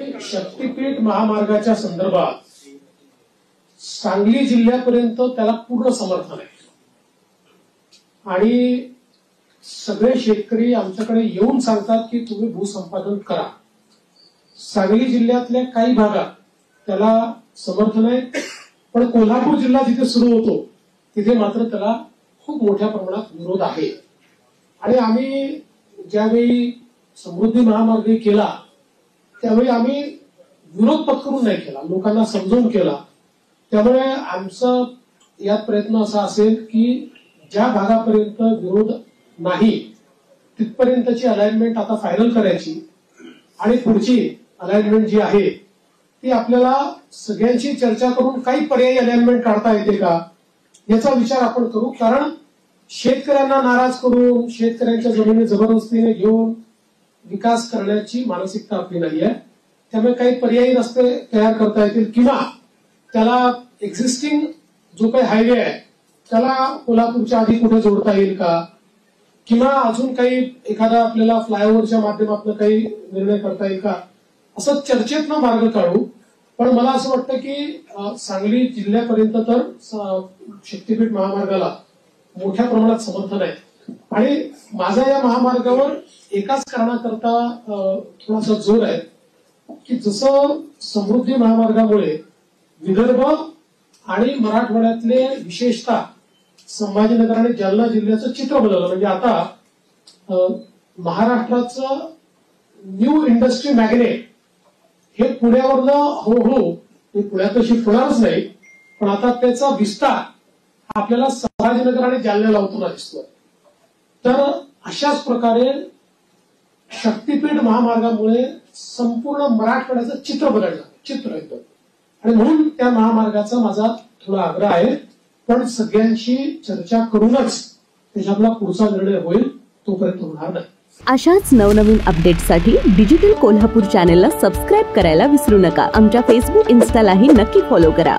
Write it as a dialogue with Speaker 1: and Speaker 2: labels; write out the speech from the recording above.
Speaker 1: शक्तीपीठ महामार्गाच्या संदर्भात सांगली जिल्ह्यापर्यंत त्याला पूर्ण समर्थन आहे आणि सगळे शेतकरी आमच्याकडे येऊन सांगतात की तुम्ही भूसंपादन करा. सांगली जिल्ह्यातल्या काही भागात त्याला समर्थन आहे, पण कोल्हापूर जिल्हा जिथे सुरू होतो तिथे मात्र त्याला खूप मोठ्या प्रमाणात विरोध आहे. आणि आम्ही ज्यावेळी समृद्धी महामार्ग केला त्यावेळी आम्ही विरोध पत्करून नाही केला, लोकांना समजावून केला. त्यामुळे आमचा यात प्रयत्न असा असेल की ज्या भागापर्यंत विरोध नाही तिथपर्यंतची अलाइनमेंट आता फायनल करायची आणि पुढची अलाइनमेंट जी आहे ती आपल्याला सगळ्यांची चर्चा करून काही पर्यायी अलाइनमेंट काढता येते का याचा विचार आपण करू. कारण शेतकऱ्यांना नाराज करून शेतकऱ्यांच्या जमिनी जबरदस्तीने घेऊन विकास करण्याची मानसिकता आपली नाही आहे. त्यामुळे काही पर्यायी रस्ते तयार करता येतील किंवा त्याला एक्झिस्टिंग जो काही हायवे आहे त्याला कोल्हापूरच्या आधी कुठे जोडता येईल का, किंवा अजून काही एखादा आपल्याला फ्लायओव्हरच्या माध्यमातून काही निर्णय करता येईल का, असं चर्चेतनं मार्ग काढू. पण मला असं वाटतं की सांगली जिल्ह्यापर्यंत तर शक्तीपीठ महामार्गाला मोठ्या प्रमाणात समर्थन आहे आणि माझा या महामार्गावर एकाच कारणाकरता थोडासा जोर आहे की जसं समृद्धी महामार्गामुळे विदर्भ आणि मराठवाड्यातले विशेषतः संभाजीनगर आणि जालना जिल्ह्याचं चित्र बदललं. म्हणजे आता महाराष्ट्राचं न्यू इंडस्ट्री मॅग्नेट हे पुण्यावरनं हळूहळू पुण्यात शिफ्ट होणारच नाही, पण आता त्याचा विस्तार आपल्याला संभाजीनगर आणि जालन्याला होताना दिसतोय. तर अशाच प्रकारे शक्तीपीठ महामार्गामुळे संपूर्ण मराठवाड्याचं चित्र बदललं, चित्र एकदम. आणि म्हणून त्या महामार्गाचा माझा थोडा आग्रह आहे, पण सगळ्यांशी चर्चा करूनच त्याच्यातला पुढचा निर्णय होईल, तोपर्यंत होणार नाही.
Speaker 2: अशाच नवनवीन अपडेट्ससाठी डिजिटल कोल्हापूर चॅनेलला सबस्क्राईब करायला विसरू नका. आमच्या फेसबुक, इन्स्टालाही नक्की फॉलो करा.